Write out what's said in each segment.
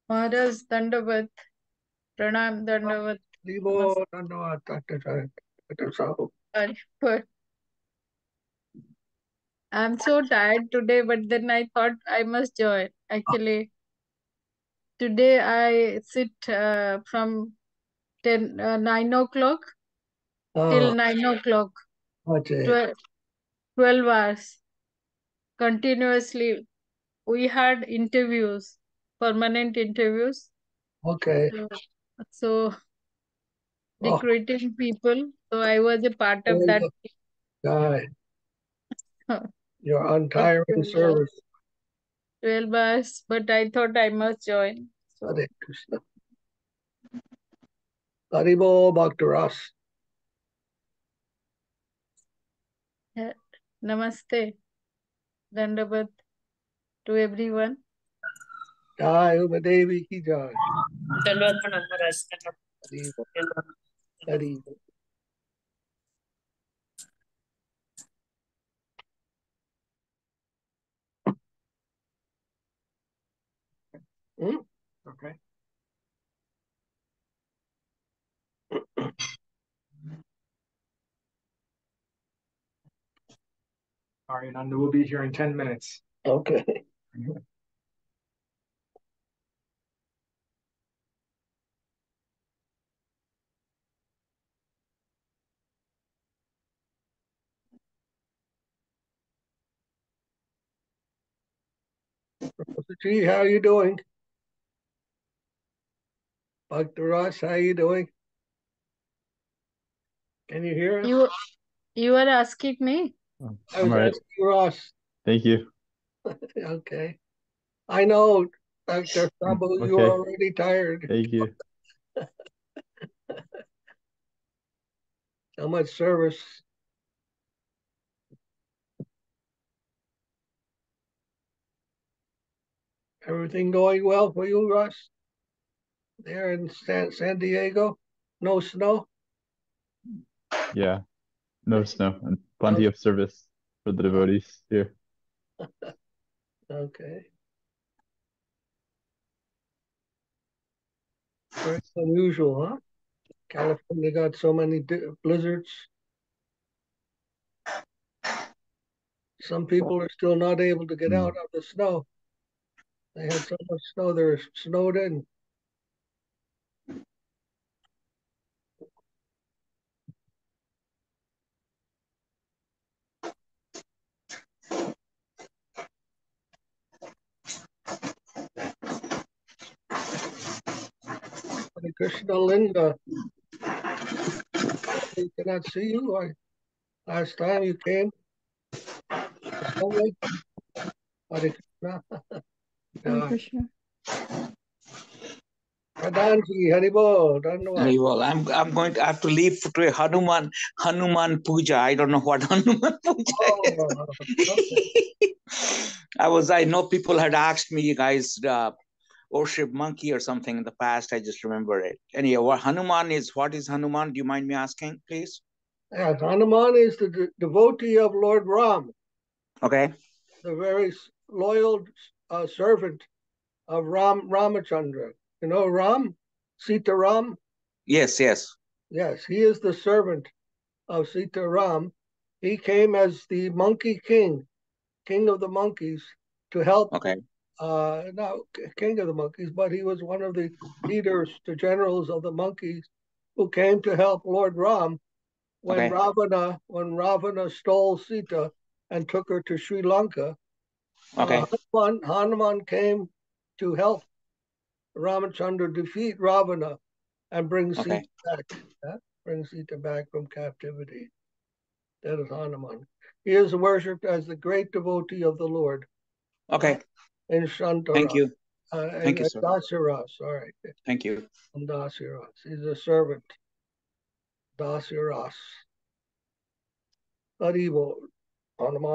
Maharaj, Dandavat, Pranam, Dandavat. Divo, Dandavat, Dr. Sahu. I'm so tired today, but then I thought I must join. Actually, today I sit from 9 o'clock till 9 o'clock, 12 hours continuously. We had interviews, permanent interviews. Okay. So recruiting people. So I was a part of that. Guy, your untiring service. 12 hours, but I thought I must join. So. Hare Krishna. Haribo Bhaktaras. Namaste. Dandavat to everyone. Jai Umadevi ki jai. Dandavat Pranam Maharaj. Haribo. Haribo. Okay. All right, Nanda will be here in 10 minutes. Okay. Gee, how are you doing? Bhaktaras, how are you doing? Can you hear us? You are asking me? I was asking Ross. Thank you. Okay. I know, Dr. Sabu, you are already tired. Thank you. So much service. Everything going well for you, Ross? There in San Diego? No snow? Yeah, no snow and plenty of service for the devotees here. Okay. Very unusual, huh? California got so many blizzards. Some people are still not able to get out of the snow. They had so much snow, they're snowed in. Hare Krishna, Linda. We cannot see you. Last time you came, Hare Krishna. Hare Krishna. Pradhanji, Haribol, Haribol. I'm going to have to leave to a Hanuman Puja. I don't know what Hanuman Puja is. I know people had asked me, you guys worship monkey or something in the past. I just remember it. Anyway, what is Hanuman? Do you mind me asking, please? Yes, Hanuman is the devotee of Lord Ram. Okay. The very loyal servant of Ramachandra. You know Ram? Sita Ram? Yes. Yes, he is the servant of Sita Ram. He came as the monkey king of the monkeys, to help. Okay. Not king of the monkeys, but he was one of the leaders, the generals of the monkeys, who came to help Lord Ram when Ravana stole Sita and took her to Sri Lanka. Okay. Hanuman came to help Ramachandra defeat Ravana and bring Sita back. Bring Sita back from captivity. That is Hanuman. He is worshipped as the great devotee of the Lord. Okay. In Shantara. Thank you. Thank you, sir. Dasiras, all right. Thank you. And Dasiras. He's a servant. Dasiras. Haribo.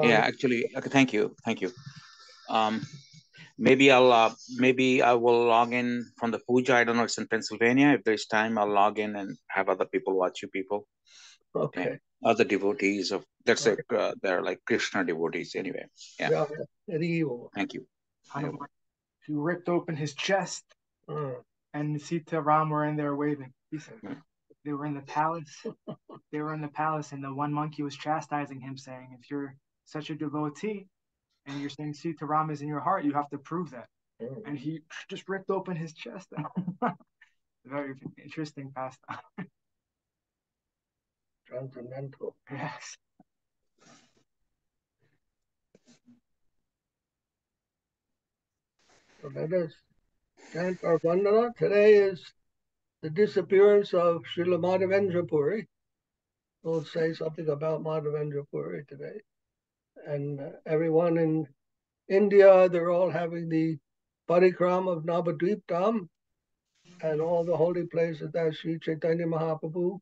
Yeah, actually, okay, thank you. Maybe I will log in from the puja. I don't know, it's in Pennsylvania. If there's time, I'll log in and have other people watch you people. Okay. Other devotees of they're like Krishna devotees anyway. Yeah. Haribo. Thank you. He ripped open his chest And Sita Ram were in there waving. He said they were in the palace. They were in the palace, and the one monkey was chastising him, saying, "If you're such a devotee and you're saying Sita Ram is in your heart, you have to prove that." And he just ripped open his chest. Very interesting pastime. Transcendental. Yes. So let us chant our Vandana. Today is the disappearance of Srila Madhavendra Puri. We'll say something about Madhavendra Puri today. And everyone in India, they're all having the parikram of Navadvip Dham and all the holy places that Sri Chaitanya Mahaprabhu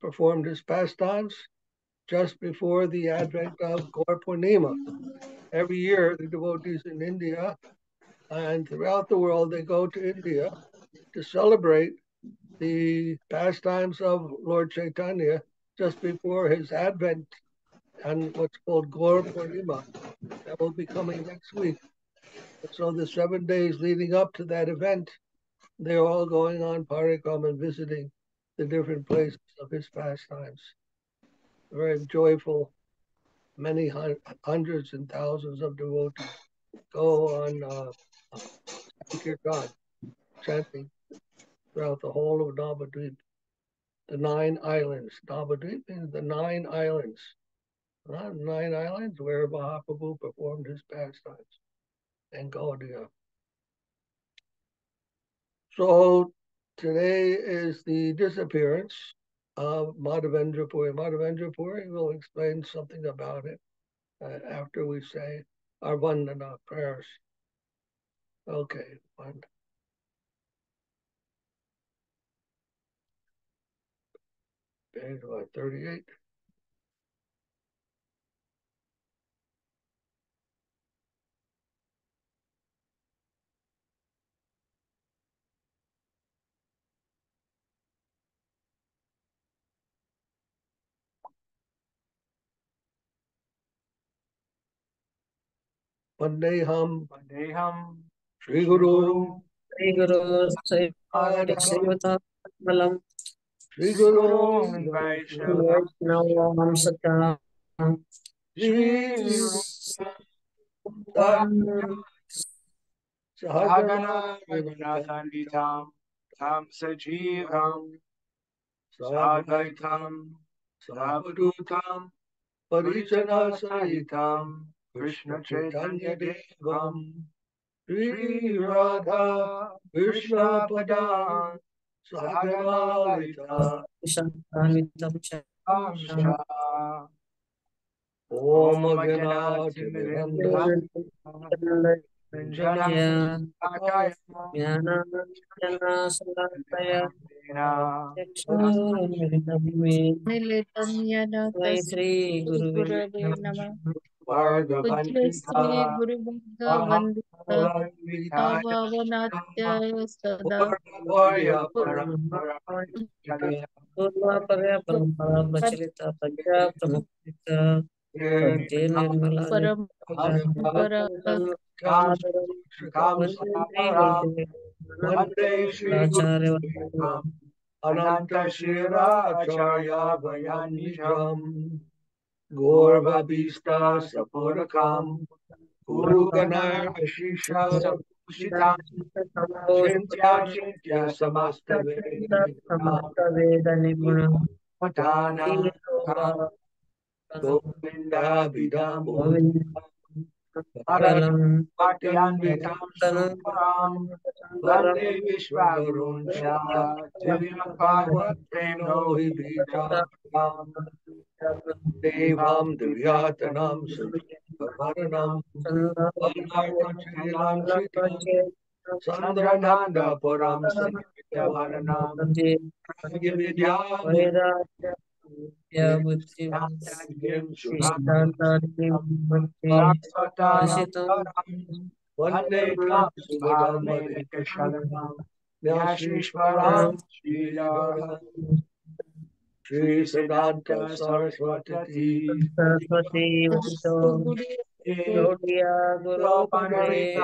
performed his pastimes just before the advent of Gaur Purnima. Every year, the devotees in India and throughout the world, they go to India to celebrate the pastimes of Lord Chaitanya just before his advent and what's called Gaur Purnima. That will be coming next week. So the 7 days leading up to that event, they're all going on parikram and visiting the different places of his pastimes. Very joyful. Many hundreds and thousands of devotees go on Sankirtan, chanting throughout the whole of Navadvip, the 9 islands. Navadvip means the 9 islands. Not 9 islands where Mahaprabhu performed his pastimes and Gaudiya. So today is the disappearance of Madhavendra Puri. Madhavendra Puri, will explain something about it after we say our Vandana prayers. Okay, one. Page 38. Vandeham Shri Guru Sri Guru Srivata Malam Shri Guru Vaishnavam Sata Shri Sahagana Raghunathanditam Tam Sajivam Sadvaitam Savadutam Parijana Sahitam Krishna Chaitanya Devam Shri Radha Krishna Padan Sahagana Lalita Shantanvitam Amsha Om Ganati Miranda Jana Jnana Salataya Militam yana Sri Guru Gurave Nama Pujya Bhagavanta Sri Guru Bhagavanta Bhavanatya Sada Varya Purva Parya Parampara Pracharita Prajya Pramukta Bhakti Nirmala Param Para Vande Shri Acharya Ananta Srila-Acharya Vayanijam Gorvabhista Sapurakam Guru Ganar Ashisha Chintya Chintya Samastave Veda Nipuna Matana Govinda Vidamo Param Bhakti-anvitam Suparam Vande Vishwavaruncha Divya Bhagavad Preno Hibhita Devam Divyatanam Sajavaranam Varnartam Chilam Chitam Sandrananda Puram Sajavaranam Pragividyam Yam Shubham Saraswataram Vande Tam Subhadam Madhikasharanam Nyashishwaram Sridhara Sri Siddhanta Saraswati Saraswati Vasito Guru Gaudiya Guru Pade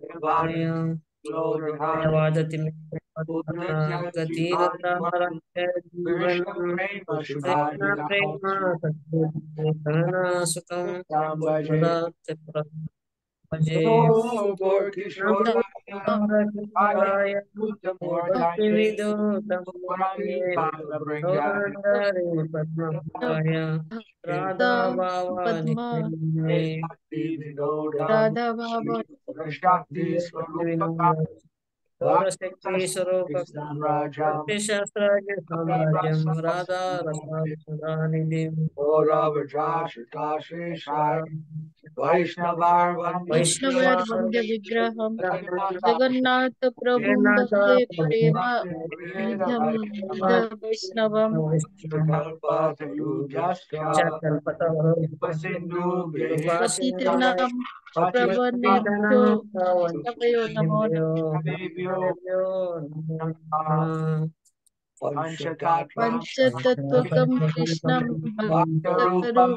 Gaganamaya Vajati Gatirata Jivan Krishna Prema Karana Sukam Namraya Vivido Tamandari Padmaya Radha Bhava Padma Nitya Radha Bhava Shakti Sarupa Bhakti Shastraja Samrajyam Radha Rasa Sudhanidhim Vaishnavar Vandya Vigraham Jagannath Prabhum Bande Prema Nidham Vaishnavam Patitanam Pravanebhyo Vaishnaveyo Namo Panchatatvakam Krishnam Bhaktarupam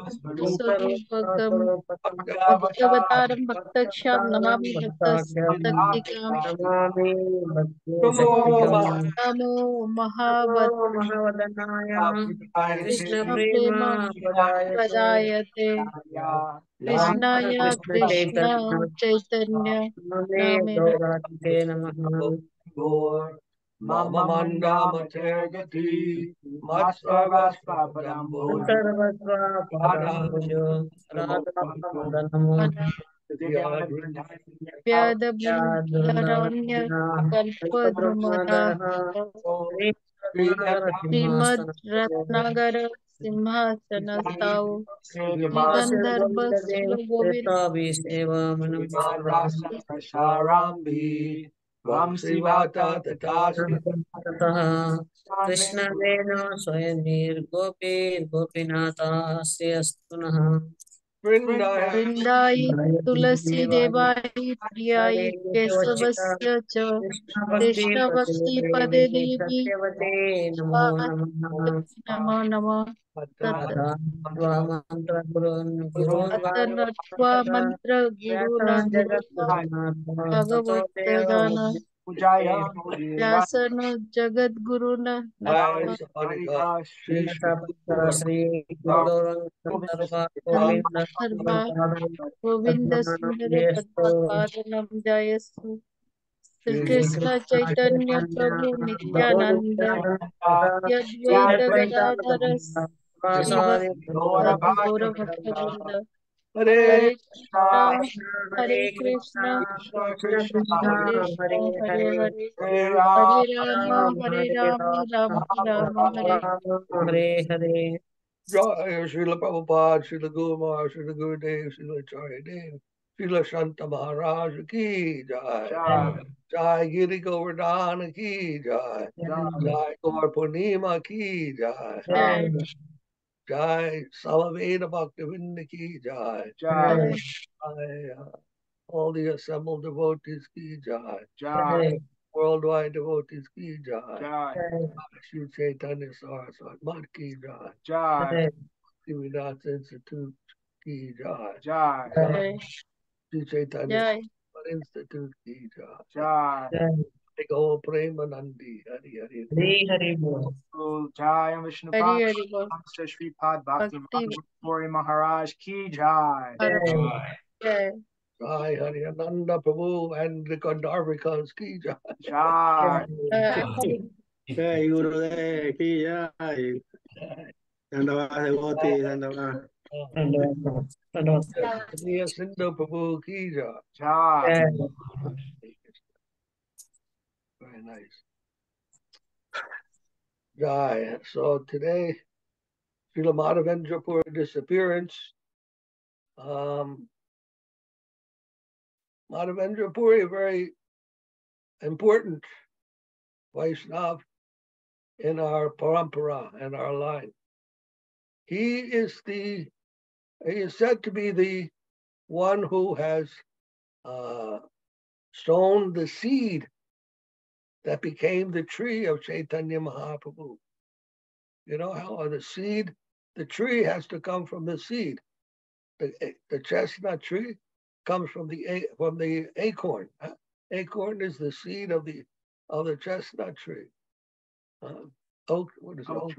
Bhaktavataram Bhaktaksham Namami Bhaktastaktikam Namo Mahavadanaya Krishna Krishna Prema Prema Pradayate Krishnaya Krishna Krishna Chaitanya Chaitanya Name Name Gaurate Namaha Mamamanda Matergati Matsarvasva Padambojo Sarvasva Padambujo Radha Madanamo Vyada Brahmaranya Kalpadrumada Srimad Ratnagara Simhasanastau Gandharva Sula Sharambi Vamsivata Tatasi Krishna Veno Swayamir Gopir Gopinata Sriastunah Vrindai Tulasi Devai Priyai Kesavasya Cha Krishna Bhakti Krishna Bhakti Pade Pade Devi Satyavate Namo Namaha Namo Namo Tat Mantra Gurun Atanatva Vara Mantra Guruna Vyasa Jagat Guruna Gurunatma Tato Deva Bhagavatadana Vyasana Jagat Guruna Natma Srila Sri Guru Gauranga Sarva Govinda Sarva Govinda Sundara Padmajestu Padmakaranam Jayasu Sri Sri Krishna Krishna Chaitanya Chaitanya Prabhu Prabhu Nityananda Nityananda Sri Yadvaita Advaita Gadadhara Gadadhara Sri Vasari Bhakti Gaura Bhakta Hare Hare Krishna Krishna Hare Hare Krishna Krishna Krishna Krishna Hare Krishna Hare Hare Hare Hare Hare Rama Rama Hare Hare Rama Rama Rama Rama Hare Rama Hare Hare Jai Srila Prabhupada, Srila Guru Maharaj, Srila Gurudev, Srila Acharya Dev, Srila Shanta Maharaj ki Jai. Jai Giri Govardhana ki Jai. Jai Gaur Purnima ki Jai. Jai Jai Samaveda Bhaktivinda ki Jai. Jai Jai all the assembled devotees ki Jai. Hare Worldwide devotees ki Jai. Hare Shri Chaitanya Saraswat Mat ki Jai. Hare Dividas Institute ki Jai. Jai Shri Chaitanya Jai Institute ki Jai. Hare Go Premanandi Hari Hari. Hare Hare Bol. Jai and Vishnu Hari Pad, Hari Bol Sripad, Bhakti Bhakti Puri Maharaj ki Jai. Maharaj Jai Jai Hari Ananda Prabhu and the Gandharvikas ki Jai. Jai. Jai Jai Gurudev ki jai. Dandava devotee, dandava. Jai Sindhu Prabhu ki Jai. Jai. Very nice. Jai. So today, Srila Madhavendra Puri disappearance. Madhavendra Puri, a very important Vaishnav in our parampara and our line. He is said to be the one who has sown the seed that became the tree of Chaitanya Mahaprabhu. You know how the seed, the tree has to come from the seed. The chestnut tree comes from the acorn. Acorn is the seed of the chestnut tree. Oak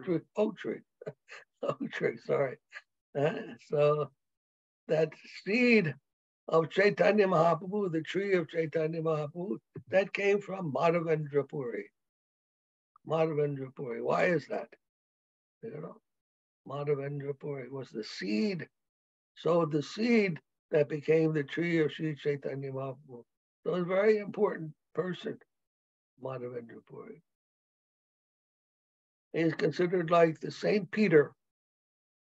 tree. Oak tree. Oak tree. Sorry. So that seed of Chaitanya Mahaprabhu, the tree of Chaitanya Mahaprabhu, that came from Madhavendra Puri. Madhavendra Puri. Why is that? You know, Madhavendra Puri was the seed. So the seed that became the tree of Sri Chaitanya Mahaprabhu. So it's a very important person, Madhavendra Puri. He is considered like the Saint Peter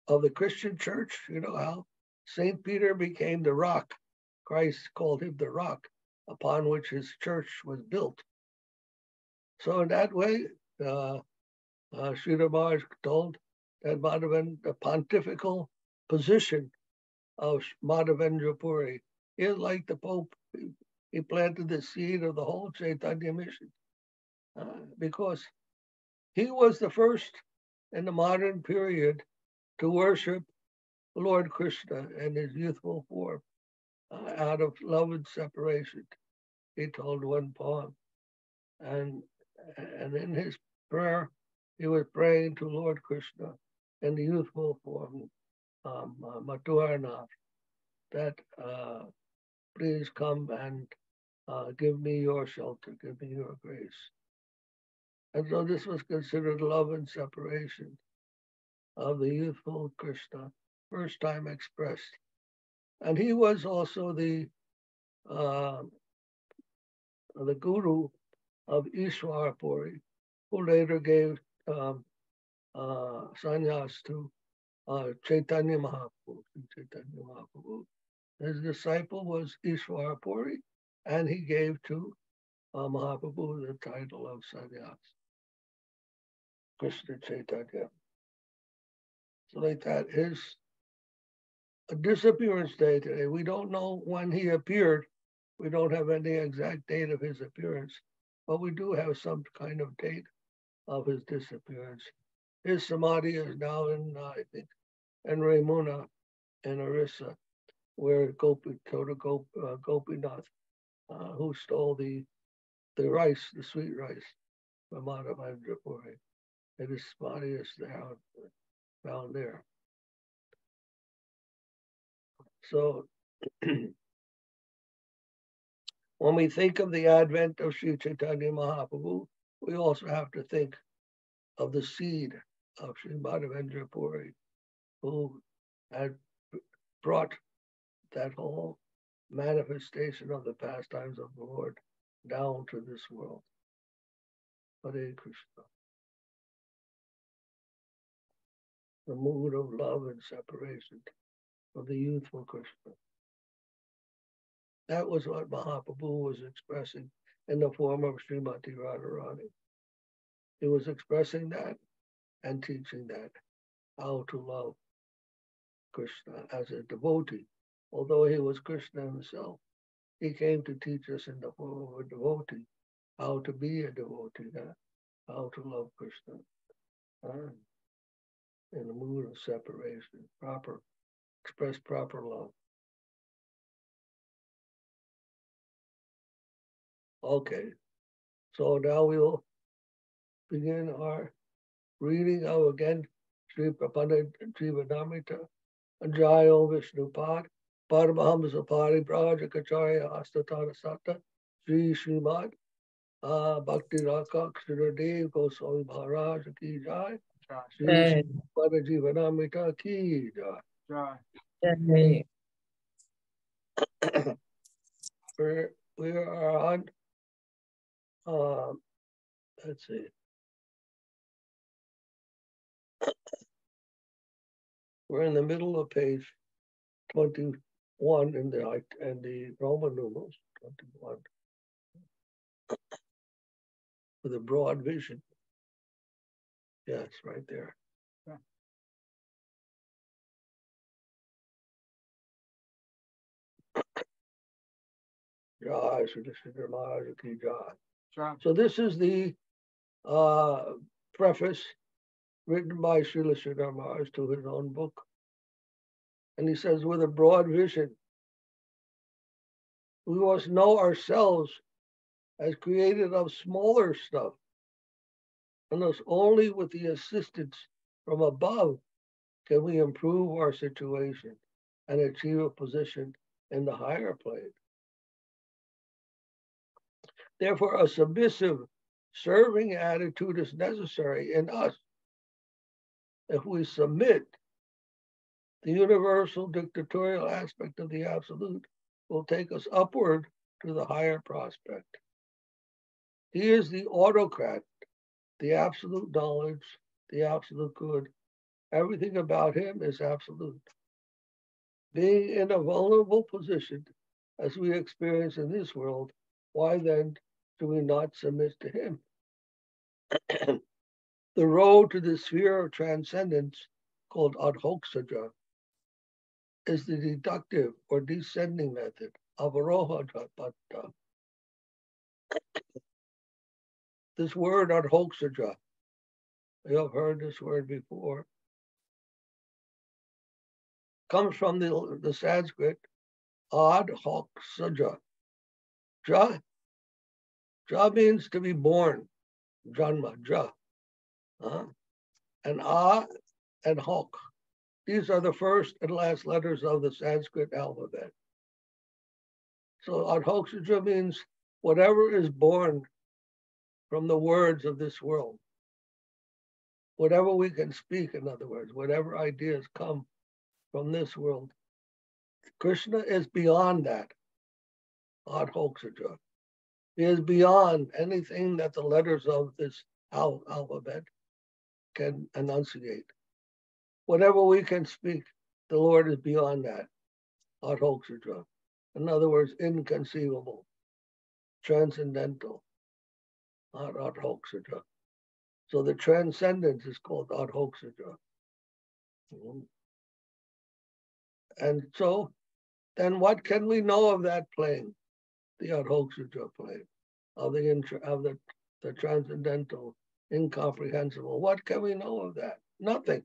of the Christian church. You know how Saint Peter became the rock. Christ called him the rock upon which his church was built. So in that way, Srila told that the pontifical position of Madhavendra Puri is like the Pope. He planted the seed of the whole Chaitanya mission because he was the first in the modern period to worship Lord Krishna in his youthful form out of love and separation. He told one poem. And in his prayer, he was praying to Lord Krishna in the youthful form, Madhuranath, that please come and give me your shelter, give me your grace. And so this was considered love and separation of the youthful Krishna, first time expressed. And he was also the guru of Ishwara Puri, who later gave sannyas to Chaitanya Mahaprabhu. His disciple was Ishwara Puri, and he gave to Mahaprabhu the title of sannyas, Krishna Chaitanya. So like that is a disappearance day today. We don't know when he appeared. We don't have any exact date of his appearance, but we do have some kind of date of his disappearance. His samadhi is now in, I think, in Ramuna, in Orissa, where Gopinath, who stole the rice, the sweet rice from Madhavendra Puri, and his samadhi is found there. So when we think of the advent of Sri Chaitanya Mahaprabhu, we also have to think of the seed of Sri Madhavendra Puri, who had brought that whole manifestation of the pastimes of the Lord down to this world. Hare Krishna. The mood of love and separation of the youthful Krishna. That was what Mahaprabhu was expressing in the form of Srimati Radharani. He was expressing that and teaching that, how to love Krishna as a devotee. Although he was Krishna himself, he came to teach us in the form of a devotee, how to be a devotee, how to love Krishna in the mood of separation, express proper love. Okay, so now we will begin our reading of again Sri Prapanna-jivanamrtam, Jayo Vishnupad, Paramahamsa Pari-Vraj-Acharya Astatana Sata, Sripad, Bhakti Rakshak, Dev-Goswami Maharaja ki jai, Sri Prapanna-jivanamrtam ki jai. We are on, let's see. We're in the middle of page 21 in the Roman numerals, 21, with a broad vision. Yes, right there. Yeah. Jai, Sridhara Maharaja ki jai. Sure. So this is the preface written by Srila Sridhara Maharaj to his own book. And he says, with a broad vision, we must know ourselves as created of smaller stuff, and thus only with the assistance from above can we improve our situation and achieve a position in the higher plane. Therefore, a submissive, serving attitude is necessary in us. If we submit, the universal dictatorial aspect of the Absolute will take us upward to the higher prospect. He is the autocrat, the absolute knowledge, the absolute good. Everything about him is absolute. Being in a vulnerable position, as we experience in this world, why then do we not submit to him? The road to the sphere of transcendence, called adhoksaja, is the deductive or descending method of arohajapatta. This word adhoksaja, you have heard this word before, comes from the Sanskrit adhoksaja. Ja means to be born, janma, ja. And a and hok. These are the first and last letters of the Sanskrit alphabet. So adhoksaja means whatever is born from the words of this world. Whatever we can speak, in other words, whatever ideas come from this world. Krishna is beyond that. Adhoksaja. He is beyond anything that the letters of this alphabet can enunciate. Whatever we can speak, the Lord is beyond that. Adhoksaja. In other words, inconceivable, transcendental, not adhoksaja. So the transcendence is called adhoksaja. And so, then what can we know of that plane, the adhoksaja plane, of the transcendental, incomprehensible? What can we know of that? Nothing.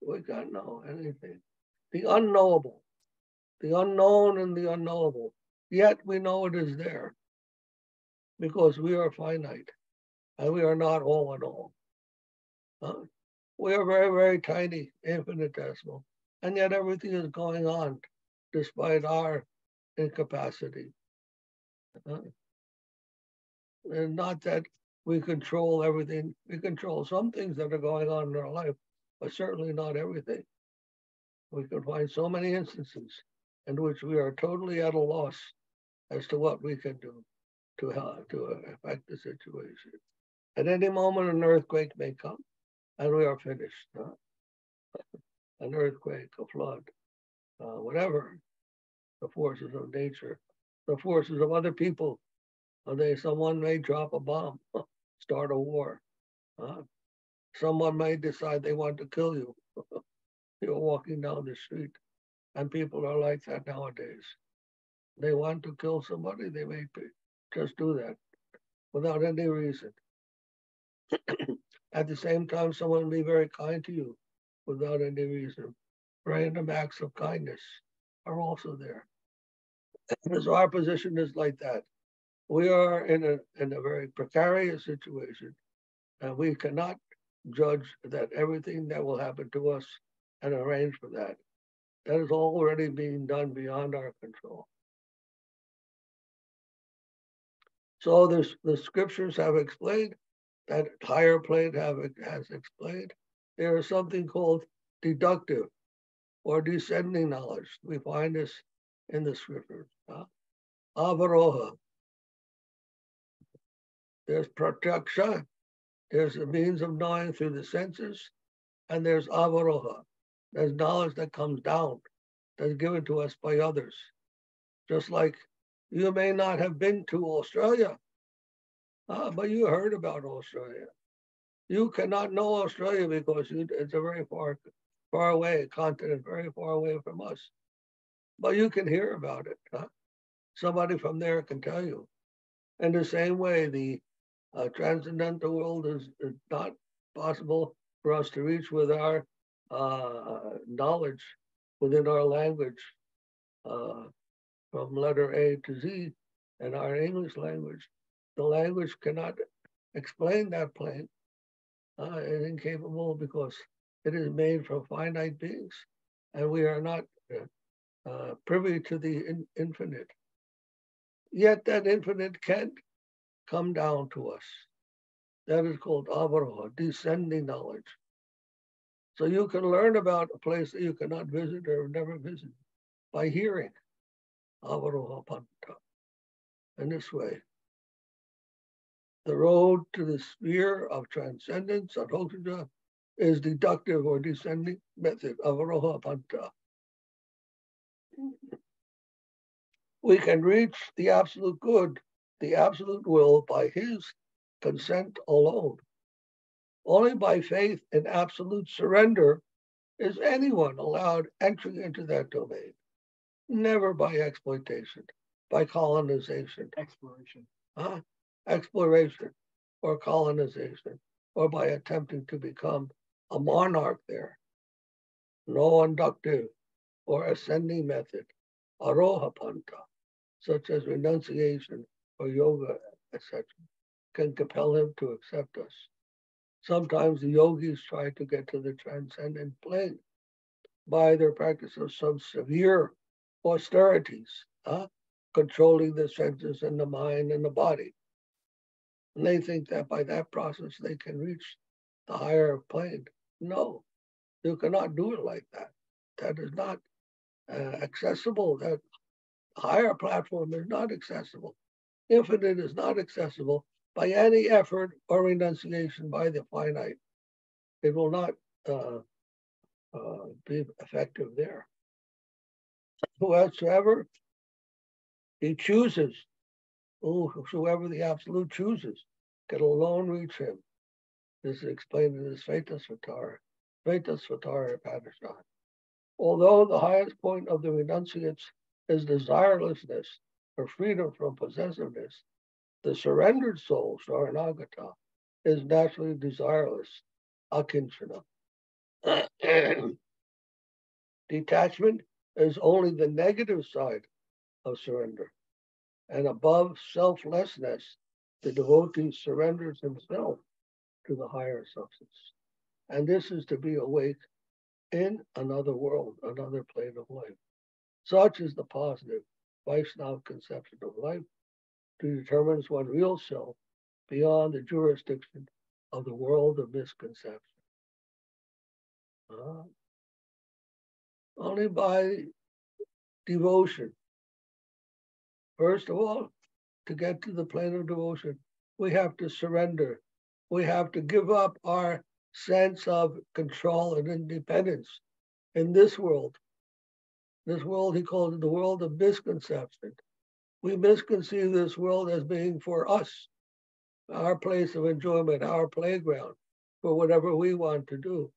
We can't know anything. The unknowable, the unknown and the unknowable. Yet we know it is there because we are finite and we are not all in all. We are very, very tiny, infinitesimal, and yet everything is going on despite our incapacity. And not that we control everything. We control some things that are going on in our life, but certainly not everything. We can find so many instances in which we are totally at a loss as to what we can do to affect the situation. At any moment, an earthquake may come, and we are finished. An earthquake, a flood, whatever, the forces of nature, the forces of other people. Someone may drop a bomb, start a war. Someone may decide they want to kill you. You're walking down the street, and people are like that nowadays. They want to kill somebody, they may just do that without any reason. At the same time, someone may be very kind to you without any reason. Random acts of kindness are also there. So our position is like that. We are in a very precarious situation, and we cannot judge that everything that will happen to us and arrange for that. That is already being done beyond our control. So the scriptures have explained, that higher plane has explained, there is something called deductive or descending knowledge. We find this in the scriptures. Avaroha. There's pratyaksha. There's a means of knowing through the senses. And there's avaroha. There's knowledge that comes down, that's given to us by others. Just like you may not have been to Australia, but you heard about Australia. You cannot know Australia because it's a very far away continent, very far away from us. But you can hear about it. Somebody from there can tell you. In the same way, the transcendental world is not possible for us to reach with our knowledge within our language, from letter A to Z in our English language. The language cannot explain that plane. It is incapable because it is made from finite beings, and we are not privy to the infinite. Yet that infinite can come down to us. That is called avaroha, descending knowledge. So you can learn about a place that you cannot visit or never visit by hearing avaroha panta. In this way, the road to the sphere of transcendence, adhokshaja, is deductive or descending method, avaroha panta. We can reach the absolute good, the absolute will, by his consent alone. Only by faith in absolute surrender is anyone allowed entry into that domain. Never by exploitation, by colonization. Exploration or colonization, or by attempting to become a monarch there. No inductive or ascending method, aroha panta, such as renunciation or yoga, etc., can compel him to accept us. Sometimes the yogis try to get to the transcendent plane by their practice of some severe austerities, controlling the senses and the mind and the body. And they think that by that process they can reach the higher plane. No, you cannot do it like that. That is not accessible. That higher platform is not accessible. Infinite is not accessible by any effort or renunciation by the finite. It will not be effective there. Whosoever he chooses, whosoever the Absolute chooses, can alone reach him. This is explained in the Svetasvatara Upanishad. Although the highest point of the renunciates is desirelessness or freedom from possessiveness, the surrendered soul, Sharanagata, is naturally desireless, akinchana. Detachment is only the negative side of surrender. And above selflessness, the devotee surrenders himself to the higher substance. And this is to be awake in another world, another plane of life. Such is the positive Vaishnava conception of life, to determine one's real self beyond the jurisdiction of the world of misconception. Only by devotion. First of all, to get to the plane of devotion, we have to surrender. We have to give up our sense of control and independence in this world. This world, he calls it the world of misconception. We misconceive this world as being for us, our place of enjoyment, our playground, for whatever we want to do,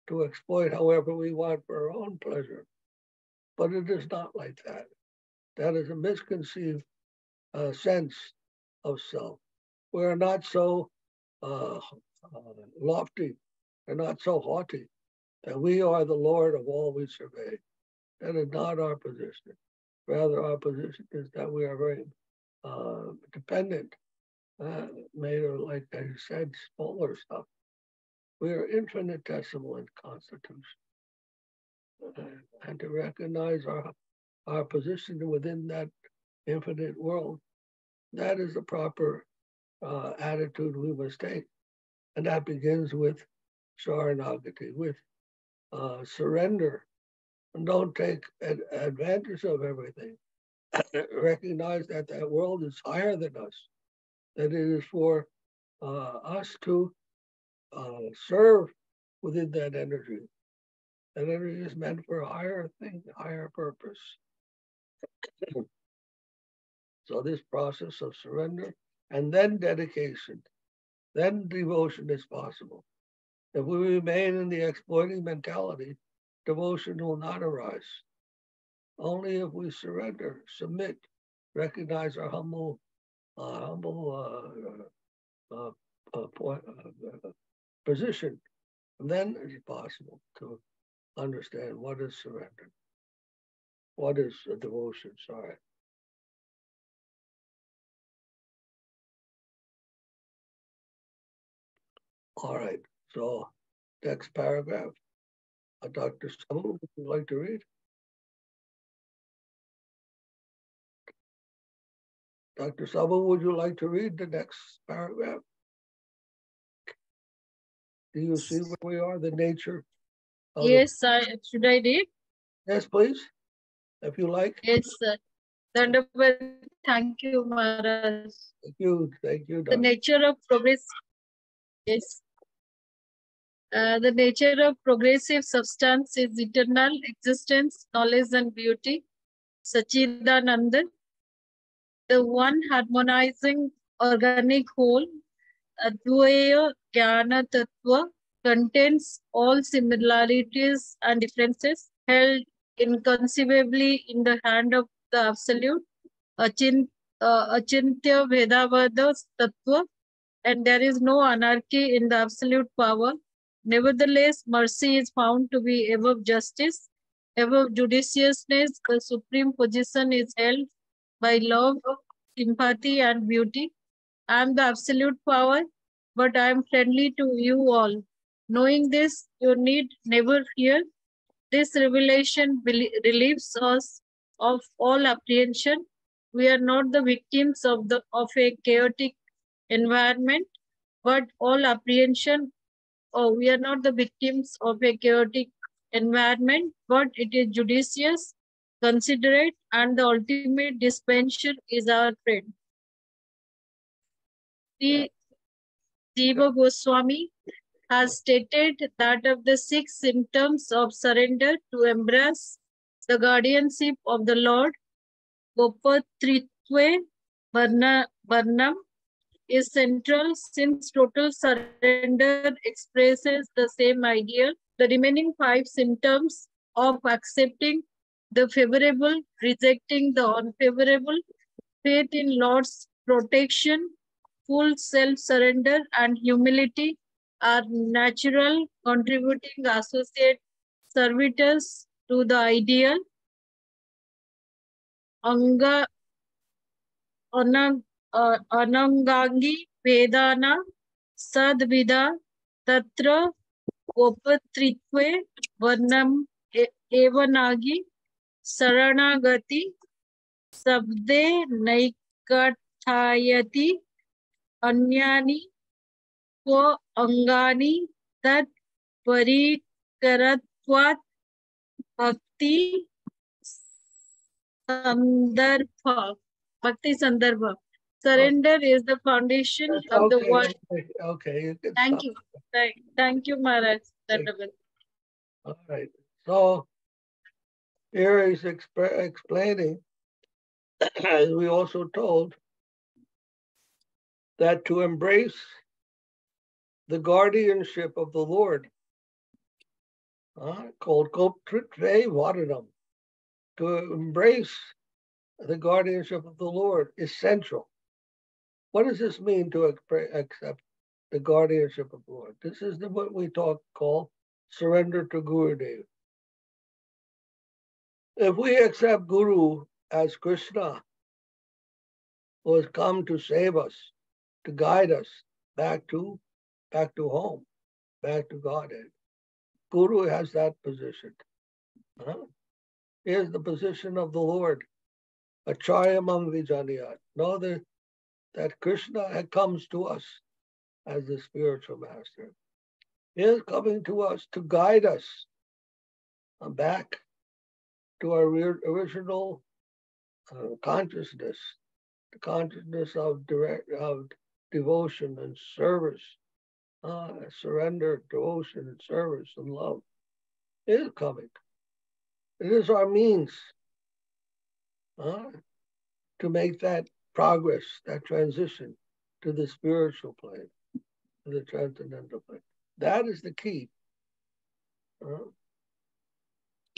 to exploit however we want for our own pleasure. But it is not like that. That is a misconceived sense of self. We are not so lofty, we're not so haughty, that we are the Lord of all we survey. That is not our position. Rather, our position is that we are very dependent, made of, like I said, smaller stuff. We are infinitesimal in constitution. And to recognize our position within that infinite world, that is the proper attitude we must take. And that begins with Sharanagati, with surrender. And don't take advantage of everything. Recognize that that world is higher than us, that it is for us to serve within that energy. That energy is meant for a higher thing, a higher purpose. So this process of surrender and then dedication, then devotion is possible. If we remain in the exploiting mentality, devotion will not arise. Only if we surrender, submit, recognize our humble position. And then it's possible to understand what is surrender. What is a devotion? Sorry. All right. So next paragraph. Dr. Samu, would you like to read? Dr. Samu, would you like to read the next paragraph? Do you see where we are? The nature of Yes, should I read? Yes, please, if you like. Yes, sir. Thunderbird, thank you, Maharaj. Thank you, The Doctor. nature of progress. Yes. The nature of progressive substance is eternal existence, knowledge, and beauty. Sat-cit-ananda, the one harmonizing organic whole, Advaya Jnana Tattva, contains all similarities and differences held inconceivably in the hand of the Absolute, Achintya Vedavada Tattva, and there is no anarchy in the absolute power. Nevertheless, mercy is found to be above justice, above judiciousness. The supreme position is held by love, sympathy, and beauty. I am the absolute power, but I am friendly to you all. Knowing this, you need never fear. This revelation relieves us of all apprehension. We are not the victims of a chaotic environment, but all apprehension. We are not the victims of a chaotic environment, but it is judicious, considerate, and the ultimate dispenser is our friend. The Dev-Goswami has stated that of the 6 symptoms of surrender to embrace the guardianship of the Lord, Gopatritve Varnam is central since total surrender expresses the same ideal. The remaining 5 symptoms of accepting the favorable, rejecting the unfavorable, faith in Lord's protection, full self-surrender, and humility are natural contributing associate servitors to the ideal. Anangangi Vedana Sadvida Tatra Gopatritve Varnam Evanagi Saranagati Sabde Naikathayati Anyani Swa Angani Tat Parikaratvat Bhakti Sandarbha. Bhakti Sandarbha. Surrender is the foundation of the world. Okay. You can Thank stop. you. Thank you, Maharaj. All right. So here he's explaining, as we also told, that to embrace the guardianship of the Lord, called Gopatritve Varanam, to embrace the guardianship of the Lord is central. What does this mean to accept the guardianship of the Lord? This is what we call surrender to Gurudev. If we accept Guru as Krishna, who has come to save us, to guide us back to home, back to Godhead, Guru has that position. Here's the position of the Lord. Acharya Mam Vijaniyat. Know that Krishna comes to us as the spiritual master. He is coming to us to guide us back to our original consciousness, the consciousness of devotion and service, surrender, devotion and service and love. It is coming. It is our means to make that progress, that transition to the spiritual plane, to the transcendental plane. That is the key.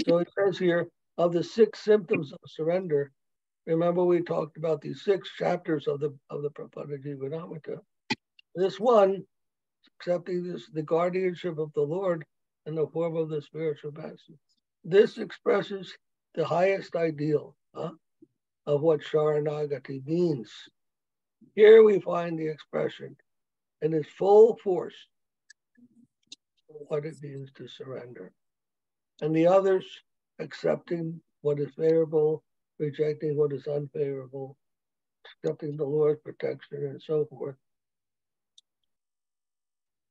So it says here, of the 6 symptoms of surrender, remember we talked about these 6 chapters of the Prapanna-jivanamrtam. This one accepting this, the guardianship of the Lord in the form of the spiritual master. This expresses the highest ideal of what Sharanagati means. Here we find the expression in its full force of what it means to surrender. And the others accepting what is favorable, rejecting what is unfavorable, accepting the Lord's protection, and so forth.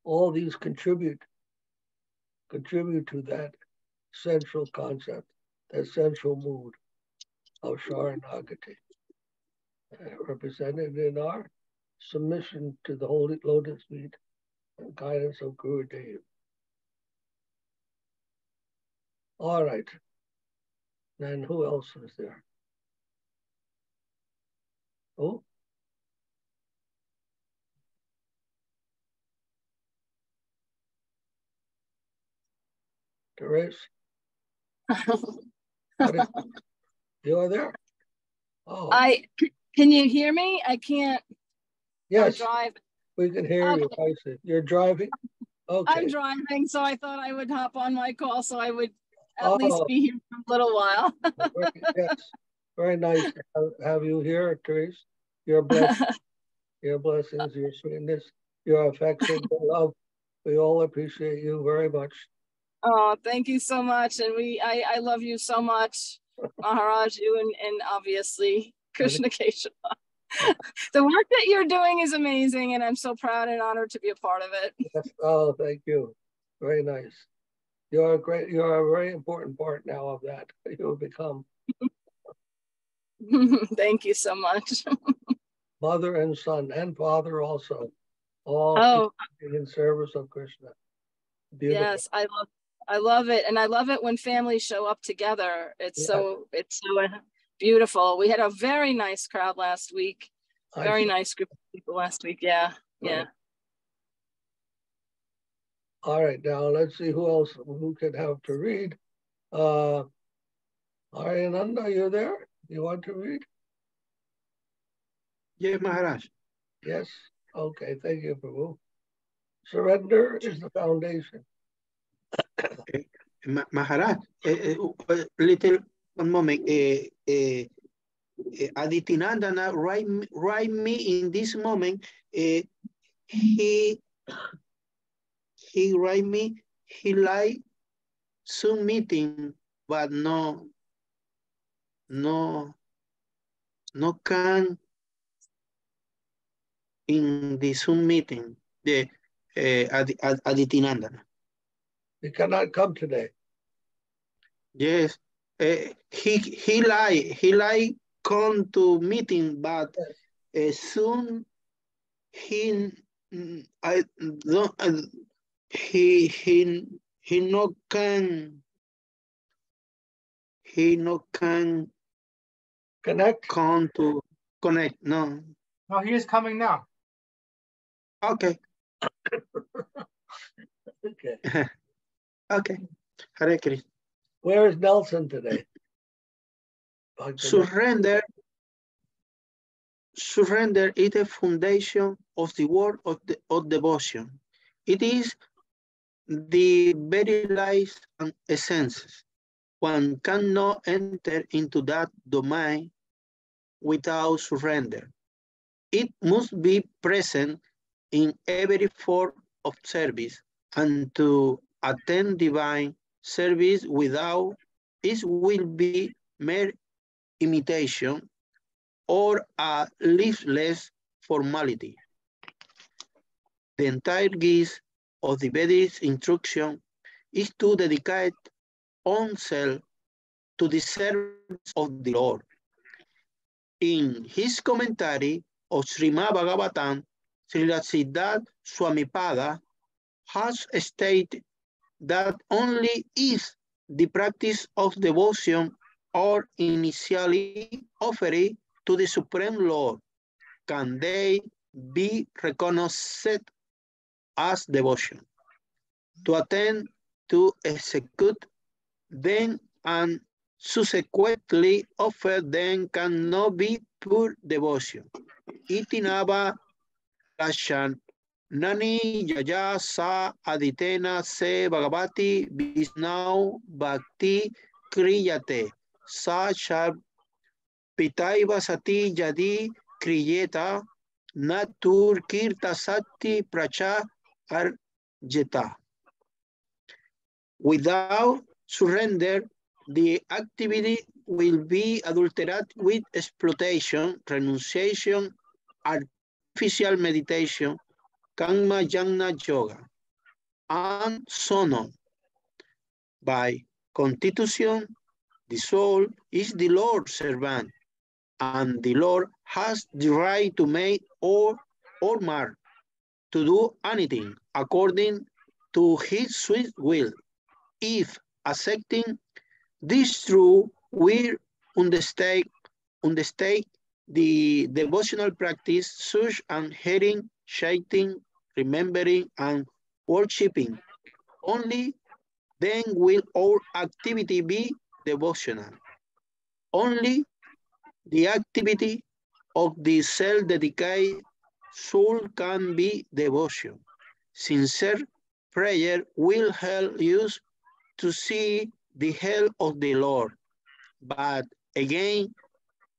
All these contribute to that central concept, that central mood of Sharanagati, represented in our submission to the holy lotus feet and guidance of Guru Dev. All right. Then who else is there? Oh? Therese? You are there? Oh. Can you hear me? I can't. Yes. I'm driving. We can hear you. I see. You're driving? Okay. I'm driving, so I thought I would hop on my call so I would at least be here for a little while. Yes. Very nice to have you here, Therese. Your blessings, your sweetness, your affection, your love. We all appreciate you very much. Oh, thank you so much. And I love you so much, Maharaj, you and obviously Krishna Kesava. The work that you're doing is amazing, and I'm so proud and honored to be a part of it. Yes. Oh, thank you. Very nice. You're a very important part now of that. You will become. Thank you so much. Mother and son and father also. All in service of Krishna. Beautiful. Yes, I love it. And I love it when families show up together. It's so beautiful. We had a very nice crowd last week. Very nice group of people last week. Yeah. Yeah. All right, now let's see who can have to read. Aryananda, you there? You want to read? Yes, Maharaj. Yes. Okay, thank you, Prabhu. Surrender is the foundation. Maharaj, little one moment. Aditinandana write me in this moment. He write me. He like Zoom meeting, but no can in the Zoom meeting. The Aditinandana. He cannot come today. Yes, he like come to meeting, but soon he no can connect. Come to connect. No. No, he is coming now. Okay. Okay. Okay. Hare Krishna. Where is Nelson today? Surrender is the foundation of the work of devotion. It is the very life and essence. One cannot enter into that domain without surrender. It must be present in every form of service, and to attend divine service without it will be mere imitation or a listless formality. The entire gist of the Vedic instruction is to dedicate oneself to the service of the Lord. In his commentary of Srimad Bhagavatam, Srila Siddhartha Swamipada has stated that only if the practice of devotion are initially offered to the Supreme Lord can they be recognized as devotion. To attend, to execute, then and subsequently offer them cannot be pure devotion. Itinava Nani Yaya Sa Aditena Se Bhagavati Visnau Bhakti Kriyate Sa Shab Pitaiva Sati Jadi Kriyeta Natur Kirta Sati Pracha Arjeta. Without surrender, the activity will be adulterated with exploitation, renunciation, artificial meditation, Karma Jnana Yoga, and so on. By constitution, the soul is the Lord's servant, and the Lord has the right to make or mar, to do anything according to his sweet will. If accepting this truth, we undertake the devotional practice such as hearing, chanting, remembering, and worshipping. Only then will our activity be devotional. Only the activity of the self-dedicated soul can be devotion. Sincere prayer will help you to see the help of the Lord. But again,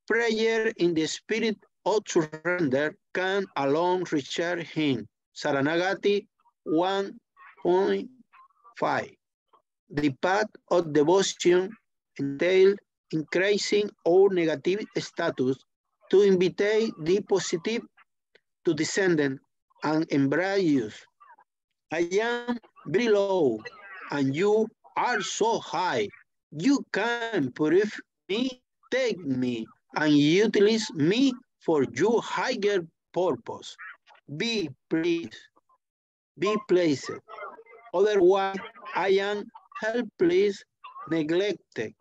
prayer in the spirit of surrender can alone reach him. Saranagati 1.5. The path of devotion entails increasing our negative status to invite the positive to descend and embrace you. I am very low and you are so high. You can purify me, take me, and utilize me for your higher purpose. Be pleased. Be pleased. Otherwise, I am helpless, neglected.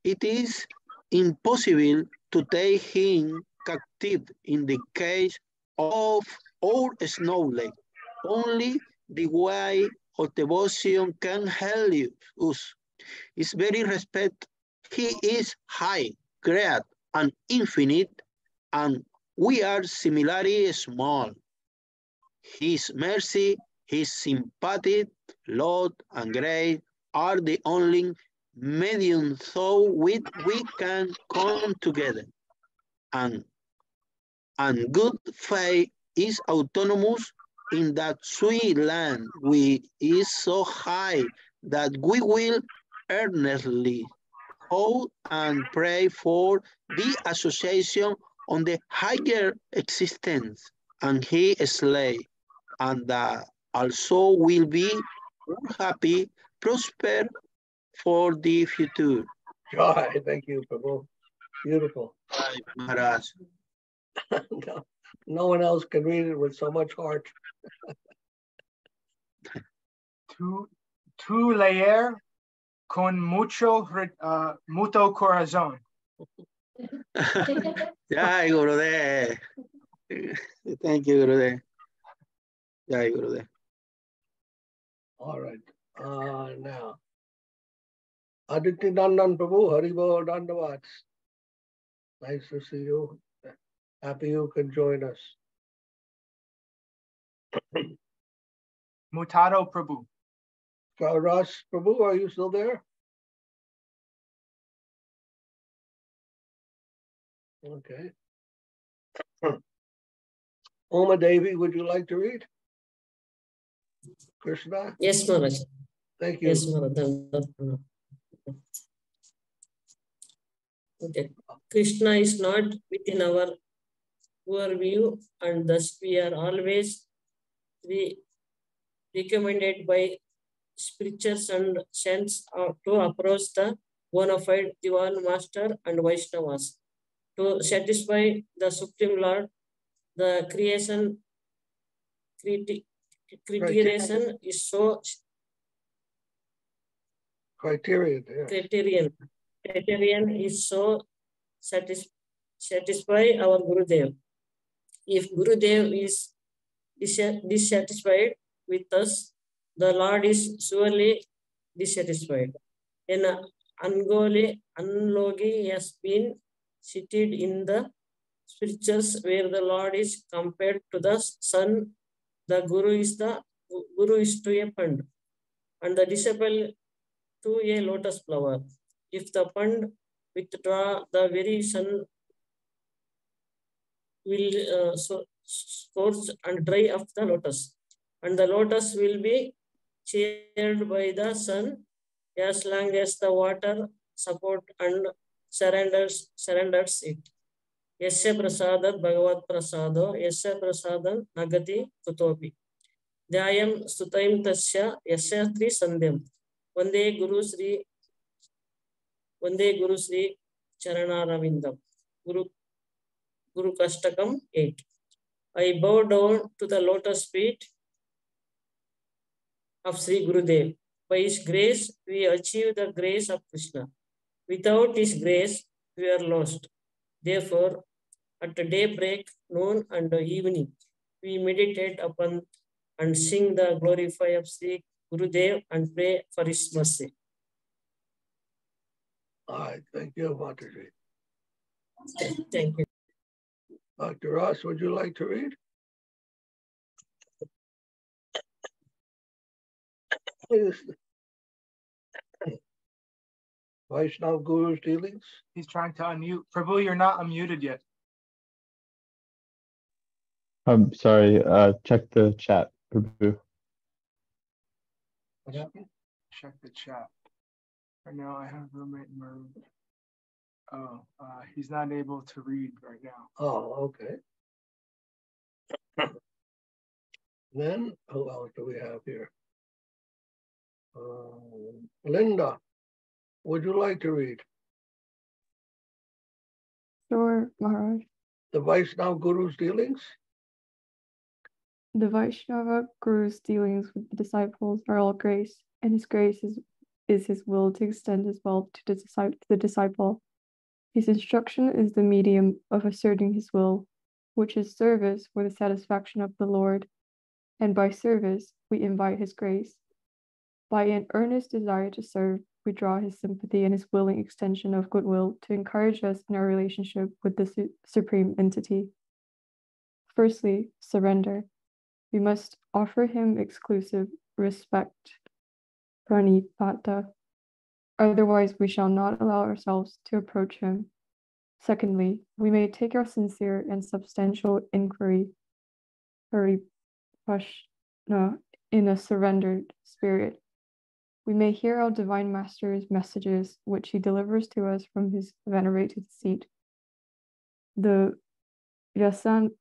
It is impossible to take him captive in the case of our knowledge. Only the way of devotion can help us. It's very respect. He is high, great, and infinite, and we are similarly small. His mercy, his sympathy, love, and grace are the only medium through which we can come together. And good faith is autonomous in that sweet land which is so high that we will earnestly hope and pray for the association on the higher existence and he slay, and that also will be happy, prosper for the future. Joy, thank you, Prabhu. Beautiful. Maharaj. No one else can read it with so much heart. Tu leer con mucho corazón. Jai Gurudev. Thank you, Gurudev. Jai Gurudev. All right. Now, Aditi Nandan Prabhu, Haribol Dandavats. Nice to see you. Happy you can join us. Mutado Prabhu. Ras Prabhu, are you still there? Okay. Oma Devi, would you like to read? Krishna? Yes, Maharaj. Thank you. Yes, Maharaj. Okay. Krishna is not within our view, and thus we are always recommended by spirituals and saints to approach the bona fide Divan Master and Vaishnavas to satisfy the Supreme Lord. The creation criterion is so Criterion is so satisfy our Gurudev. If Gurudev is dissatisfied with us, the Lord is surely dissatisfied. An analogy has been cited in the scriptures where the Lord is compared to the sun The guru is to a pond, and the disciple to a lotus flower. If the pond withdraw, the very sun will scorch and dry up the lotus, and the lotus will be cheered by the sun as long as the water support and surrenders it. Yasya prasadat bhagavat prasado, yasya prasadan nagati kutopi. Dhyayam stutaim tasya yasya tri sandhyam. Vande Guru Sri Charanaravindam. Guru Kastakam 8. I bow down to the lotus feet of Sri Gurudev. By his grace, we achieve the grace of Krishna. Without his grace, we are lost. Therefore, at daybreak, noon, and evening, we meditate upon and sing the glorify of Sri Gurudev and pray for his mercy. All right, thank you, Mataji. Thank you. Dr. Ross, would you like to read? Vaishnav Guru's dealings? He's trying to unmute. Prabhu, you're not unmuted yet. I'm sorry, check the chat, Prabhu. What happened? Check the chat. Right now I have roommate in my room. Oh, he's not able to read right now. Oh, okay. Then, who else do we have here? Linda, would you like to read? Sure, Maharaj. The Vaishnava Guru's dealings? The Vaishnava Guru's dealings with the disciples are all grace, and his grace is his will to extend his wealth to the disciple. His instruction is the medium of asserting his will, which is service for the satisfaction of the Lord, and by service we invite his grace. By an earnest desire to serve, we draw his sympathy and his willing extension of goodwill to encourage us in our relationship with the Supreme Entity. Firstly, surrender. We must offer him exclusive respect, pranipata. Otherwise, we shall not allow ourselves to approach him. Secondly, we may take our sincere and substantial inquiry, paripashna, in a surrendered spirit. We may hear our Divine Master's messages, which he delivers to us from his venerated seat. The Vyasasana.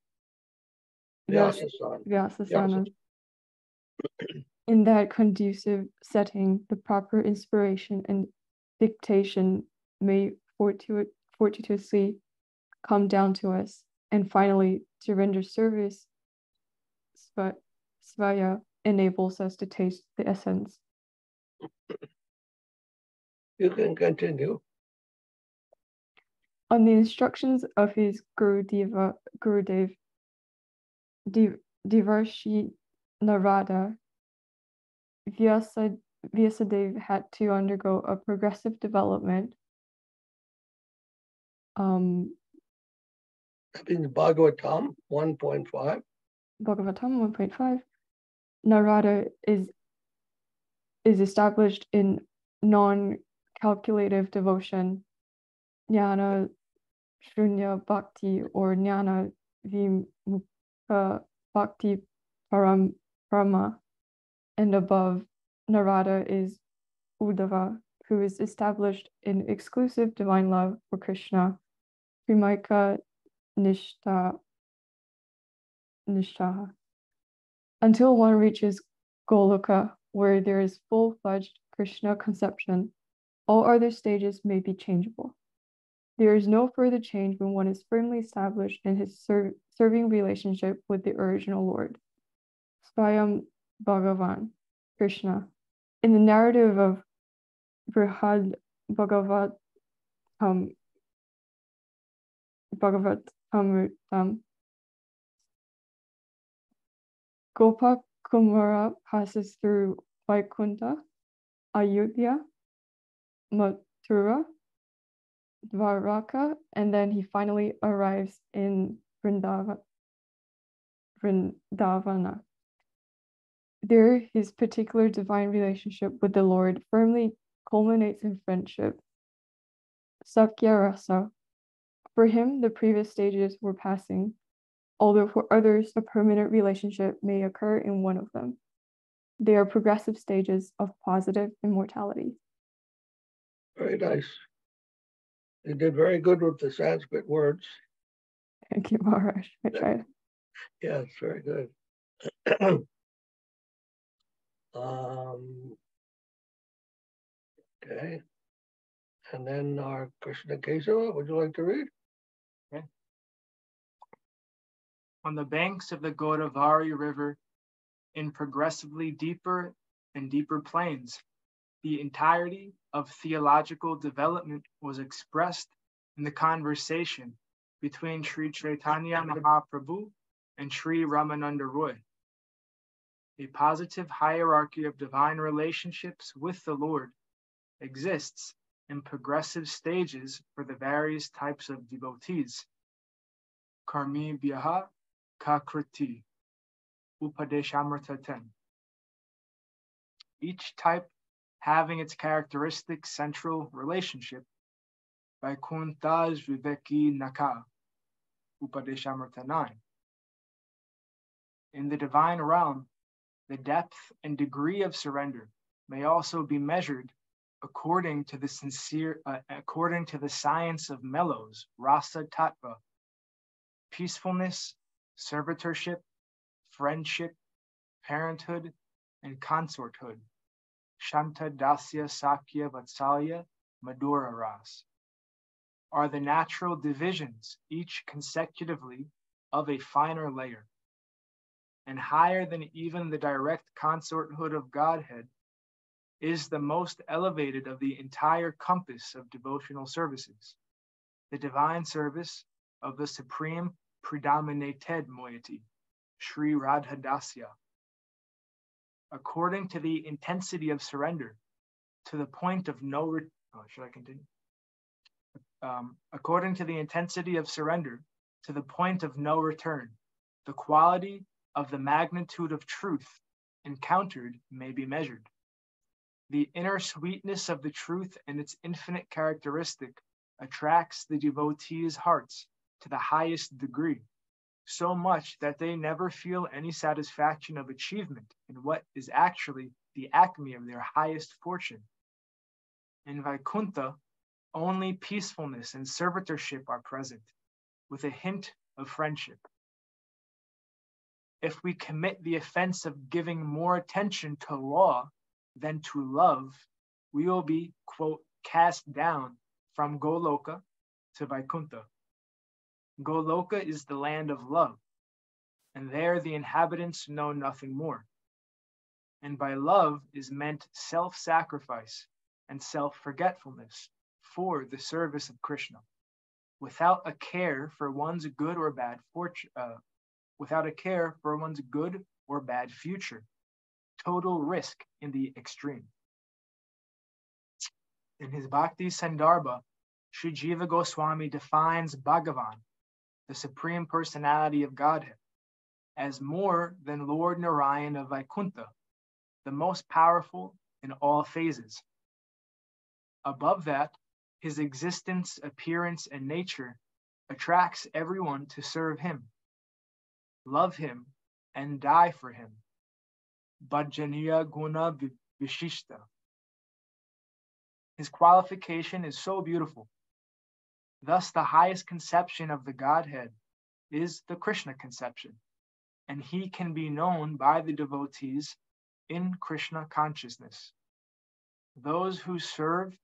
In that conducive setting, the proper inspiration and dictation may fortuitously come down to us. And finally, to render service, svaya enables us to taste the essence. You can continue. On the instructions of his Gurudev, Devarshi Narada, Vyasadeva had to undergo a progressive development. I think Bhagavatam 1.5. Bhagavatam 1.5. Narada is established in non-calculative devotion, jnana shunya bhakti, or jnana vimukha bhakti parama, and above. Narada is Uddhava, who is established in exclusive divine love for Krishna, Premaika Nishtha, until one reaches Goloka, where there is full-fledged Krishna conception. All other stages may be changeable. There is no further change when one is firmly established in his serving relationship with the original Lord. Swayam Bhagavan, Krishna. In the narrative of Brihad Bhagavatamrtam, Gopa Kumara passes through Vaikuntha, Ayodhya, Mathura, Dvaraka, and then he finally arrives in Vrindavana. There, his particular divine relationship with the Lord firmly culminates in friendship, Sakya Rasa. For him, the previous stages were passing, although for others, a permanent relationship may occur in one of them. They are progressive stages of positive immortality. Very nice. You did very good with the Sanskrit words. Thank you, Maharaj. I tried. Yes, very good. Okay. And then our Krishna Kesava, would you like to read? Okay. On the banks of the Godavari River, in progressively deeper and deeper plains, the entirety of theological development was expressed in the conversation between Sri Chaitanya Mahaprabhu and Sri Ramananda Roy. A positive hierarchy of divine relationships with the Lord exists in progressive stages for the various types of devotees. Karmi Bhyaha Kakriti Upadeshamrta 10. Each type having its characteristic central relationship. Vaikuntha's Viveki Naka Upadeshamrta 9. In the divine realm, the depth and degree of surrender may also be measured according to the science of mellows, rasa tattva, peacefulness, servitorship, friendship, parenthood, and consorthood, shanta dasya sakya vatsalya madhura ras, are the natural divisions, each consecutively of a finer layer. And higher than even the direct consorthood of Godhead is the most elevated of the entire compass of devotional services, the divine service of the supreme predominated moiety, Sri Radhadasya. According to the intensity of surrender, to the point of no according to the intensity of surrender, to the point of no return, the quality of the magnitude of truth encountered may be measured. The inner sweetness of the truth and its infinite characteristic attracts the devotees' hearts to the highest degree, so much that they never feel any satisfaction of achievement in what is actually the acme of their highest fortune. In Vaikuntha, only peacefulness and servitorship are present, with a hint of friendship. If we commit the offense of giving more attention to law than to love, we will be, quote, cast down from Goloka to Vaikuntha. Goloka is the land of love, and there the inhabitants know nothing more. And by love is meant self-sacrifice and self-forgetfulness for the service of Krishna, without a care for one's good or bad fortune, without a care for one's good or bad future, total risk in the extreme. In his Bhakti Sandarbha, Sri Jiva Goswami defines Bhagavan, the Supreme Personality of Godhead, as more than Lord Narayan of Vaikuntha, the most powerful in all phases. Above that, his existence, appearance, and nature attracts everyone to serve him, love him, and die for him. Bhajaniya Guna Vishishta. His qualification is so beautiful. Thus, the highest conception of the Godhead is the Krishna conception, and he can be known by the devotees in Krishna consciousness. Those who serve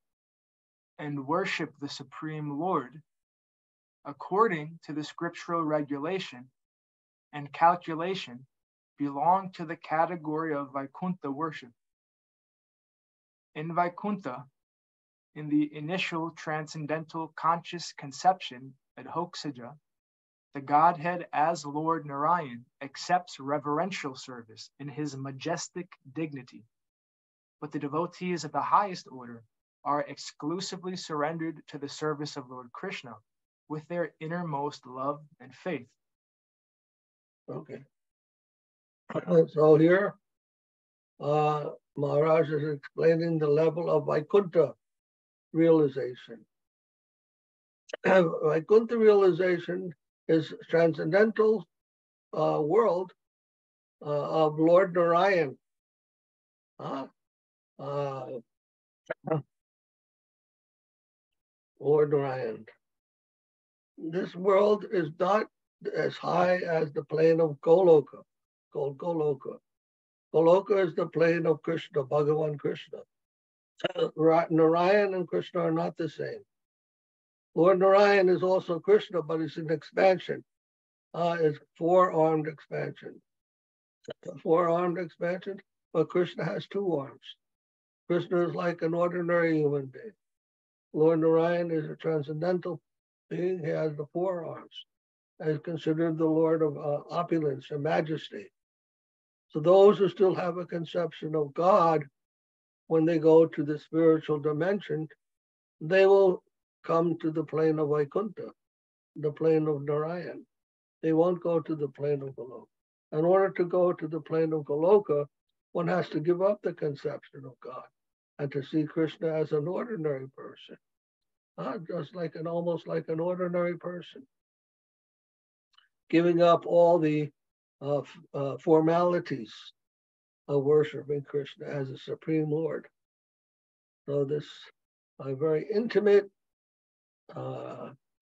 and worship the Supreme Lord, according to the scriptural regulation and calculation, belong to the category of Vaikuntha worship. In Vaikuntha, in the initial transcendental conscious conception at Hoksaja, the Godhead as Lord Narayan accepts reverential service in his majestic dignity. But the devotees of the highest order are exclusively surrendered to the service of Lord Krishna with their innermost love and faith. Okay. So here, Maharaja is explaining the level of Vaikuntha realization. Vaikuntha realization is transcendental world of Lord Narayan. Lord Narayan. This world is not as high as the plane of Goloka, called Goloka. Goloka is the plane of Krishna, Bhagavan Krishna. Narayan and Krishna are not the same. Lord Narayan is also Krishna, but it's an expansion. It's four-armed expansion. Four-armed expansion, but Krishna has two arms. Krishna is like an ordinary human being. Lord Narayan is a transcendental being. He has the four arms. Is considered the Lord of opulence and majesty. So those who still have a conception of God, when they go to the spiritual dimension, they will come to the plane of Vaikuntha, the plane of Narayan. They won't go to the plane of Goloka. In order to go to the plane of Goloka, one has to give up the conception of God and to see Krishna as an ordinary person, just like almost like an ordinary person, giving up all the formalities of worshiping Krishna as a supreme Lord. So this very intimate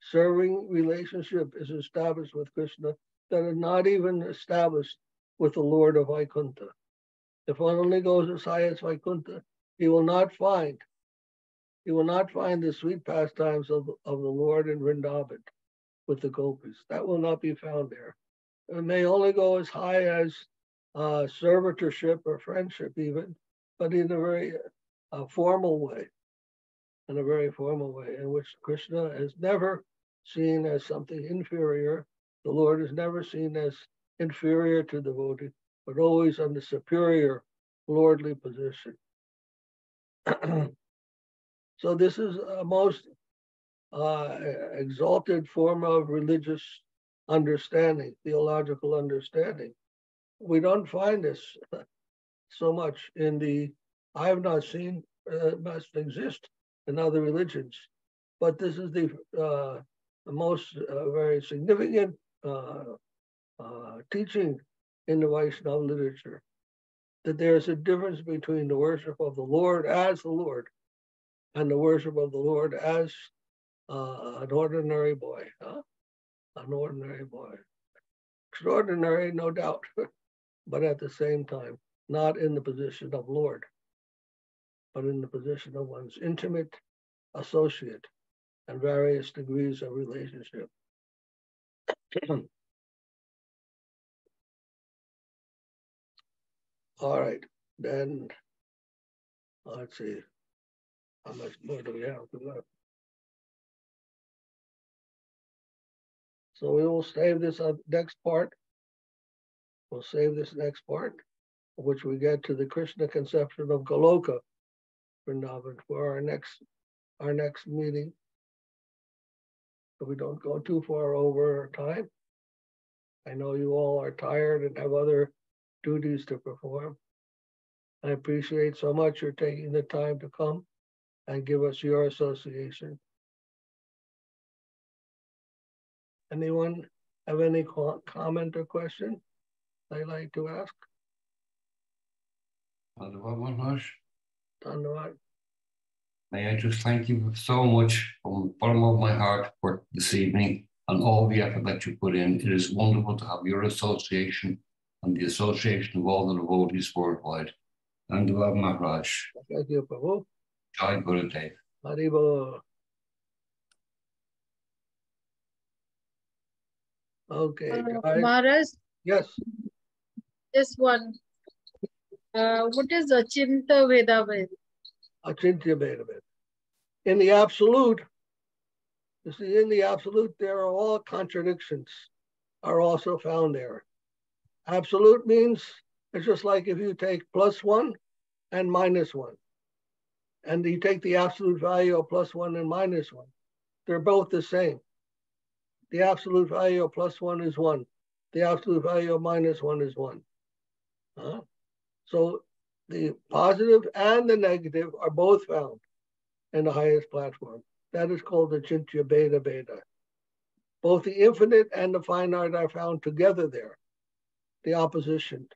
serving relationship is established with Krishna that is not even established with the Lord of Vaikuntha. If one only goes as high as Vaikuntha, he will not find the sweet pastimes of the Lord in Vrindavan with the gopis. That will not be found there. It may only go as high as servitorship or friendship even, but in a very formal way, in which Krishna is never seen as something inferior. The Lord is never seen as inferior to devotee, but always on the superior lordly position. So this is a most exalted form of religious understanding, theological understanding. We don't find this so much I have not seen, it must exist in other religions, but this is the most very significant teaching in the Vaishnava literature, that there's a difference between the worship of the Lord as the Lord and the worship of the Lord as an ordinary boy, an ordinary boy. Extraordinary, no doubt, but at the same time, not in the position of Lord, but in the position of one's intimate associate and various degrees of relationship. All right, then let's see. How much more do we have left? So we will save this next part. We'll save this next part, which we get to the Krishna conception of Goloka Vrindavan for our next meeting. So we don't go too far over our time. I know you all are tired and have other duties to perform. I appreciate so much you're taking the time to come and give us your association. Anyone have any comment or question they'd like to ask? Dhanyavad. May I just thank you so much from the bottom of my heart for this evening and all the effort that you put in. It is wonderful to have your association and the association of all the devotees worldwide. Dhanyavad Maharaj. Thank you, Prabhu. Jai Gurudev. Haribo. Okay, guys. Maharaj? Yes. Just one. What is Achinta Vedabhed? Achintya Vedabhed. In the absolute, you see, in the absolute, there are all contradictions are also found there. Absolute means it's just like if you take +1 and -1, and you take the absolute value of +1 and -1. They're both the same. The absolute value of +1 is 1. The absolute value of -1 is 1. So The positive and the negative are both found in the highest platform. That is called the Achintya Bheda Bheda. Both the infinite and the finite are found together there. The opposition.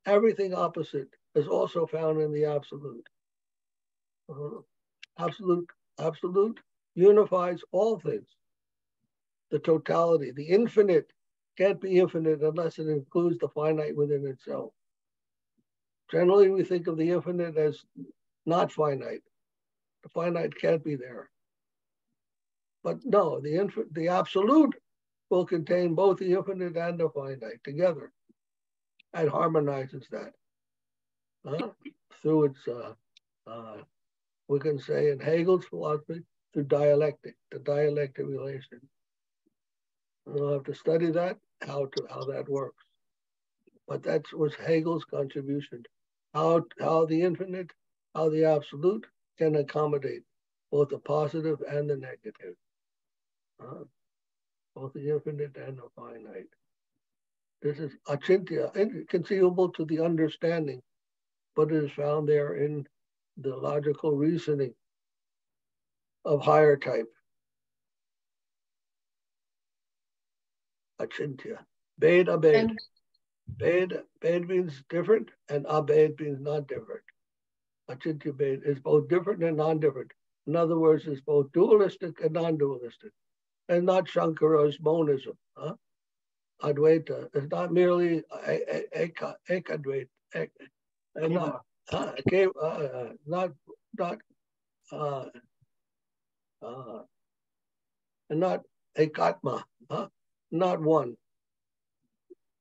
Everything opposite is also found in the absolute. Absolute unifies all things. The totality, the infinite can't be infinite unless it includes the finite within itself. Generally, we think of the infinite as not finite. The finite can't be there. But no, the absolute will contain both the infinite and the finite together. And harmonizes that through its, we can say in Hegel's philosophy, through dialectic, the dialectic relation. We'll have to study that, how that works. But that was Hegel's contribution. How the infinite, how the absolute can accommodate both the positive and the negative. Both the infinite and the finite. This is achintya, inconceivable to the understanding, but it is found there in the logical reasoning of higher type. Achintya. Bhed, abhed. Bhed means different, and abhed means not different. Achintya Bhed is both different and non-different. In other words, it's both dualistic and non-dualistic. And not Shankara's monism. Advaita is not merely ekadvaita, and not ekatma, not one,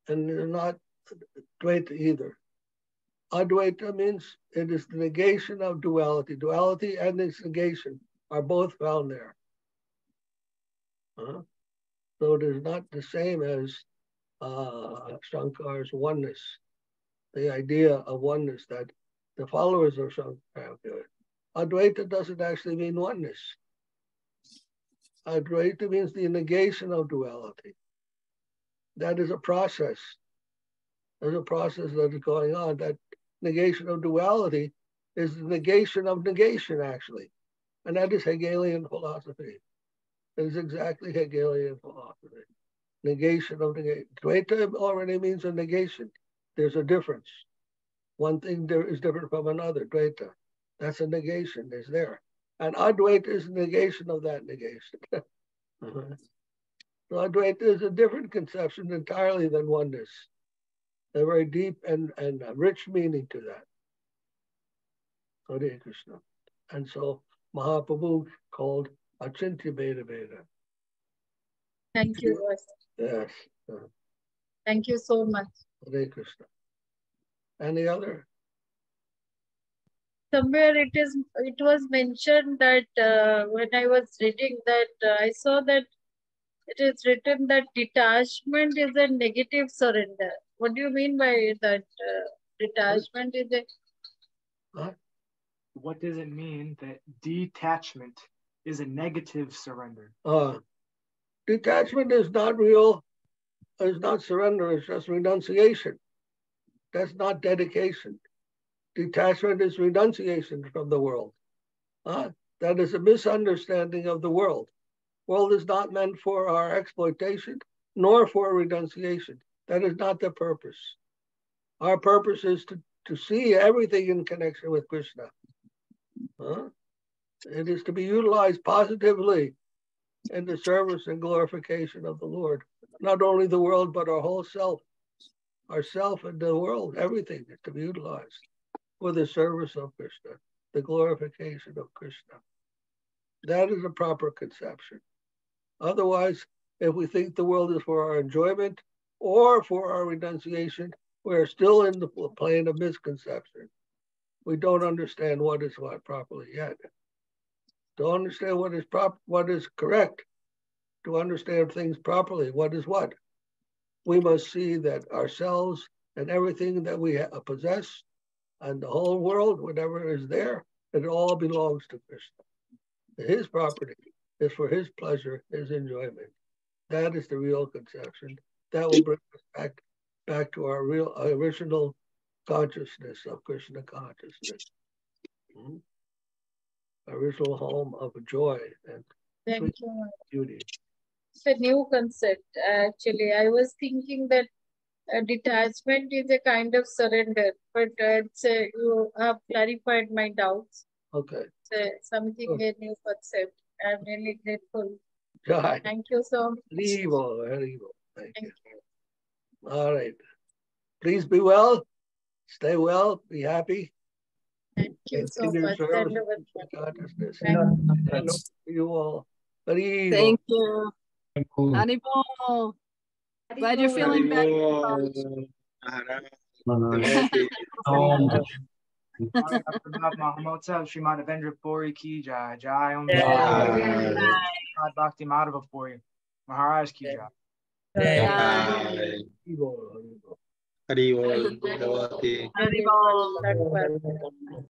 and not dvaita either. Advaita means it is the negation of duality. Duality and its negation are both found there. So it is not the same as Shankar's oneness, the idea of oneness that the followers of Shankara have. Advaita doesn't actually mean oneness. Advaita means the negation of duality. That is a process. There's a process that is going on. That negation of duality is the negation of negation, actually. And that is Hegelian philosophy. It is exactly Hegelian philosophy. Negation of negation. Dvaita already means a negation. There's a difference. One thing there is different from another. Dvaita. That's a negation. It's there. And Advaita is a negation of that negation. So Advaita is a different conception entirely than oneness. A very deep and rich meaning to that. Hare Krishna. And so Mahaprabhu called Achintya Bheda Bheda. Thank you, Ross. Yes. Thank you so much. Hare Krishna. Any other? Somewhere it was mentioned that when I was reading that I saw that it is written that detachment is a negative surrender. What do you mean by that? Detachment is a... Huh? What does it mean that detachment is a negative surrender? Detachment is not real, it's not surrender, it's just renunciation. That's not dedication. Detachment is renunciation from the world. That is a misunderstanding of the world. World is not meant for our exploitation, nor for renunciation. That is not the purpose. Our purpose is to see everything in connection with Krishna. It is to be utilized positively in the service and glorification of the Lord. Not only the world, but our whole self. Ourself and the world, everything is to be utilized for the service of Krishna, the glorification of Krishna. That is a proper conception. Otherwise, if we think the world is for our enjoyment or for our renunciation, we're still in the plane of misconception. We don't understand what is what properly yet. To understand what is correct, to understand things properly, what is what, we must see that ourselves and everything that we possess and the whole world, whatever is there, it all belongs to Krishna. His property is for his pleasure, his enjoyment. That is the real conception. That will bring us back to our real original consciousness, of Krishna consciousness. Original home of joy and Thank you. beauty. It's a new concept, actually. I was thinking that detachment is a kind of surrender, but you have clarified my doubts. Okay. It's something a new concept. I'm really grateful. Jai. Thank you so much. Haribo. Thank you. All right. Please be well. Stay well. Be happy. Thank you so Continue much. service of consciousness. Hello to you all. Haribo. Thank you. Haribo. Glad you're feeling better. Mahotsav, Shri Madhavendra Puri ki jai, jai Om Sripad Bhakti Madhava Puri, Maharaja ki jai. Haribo. Haribo.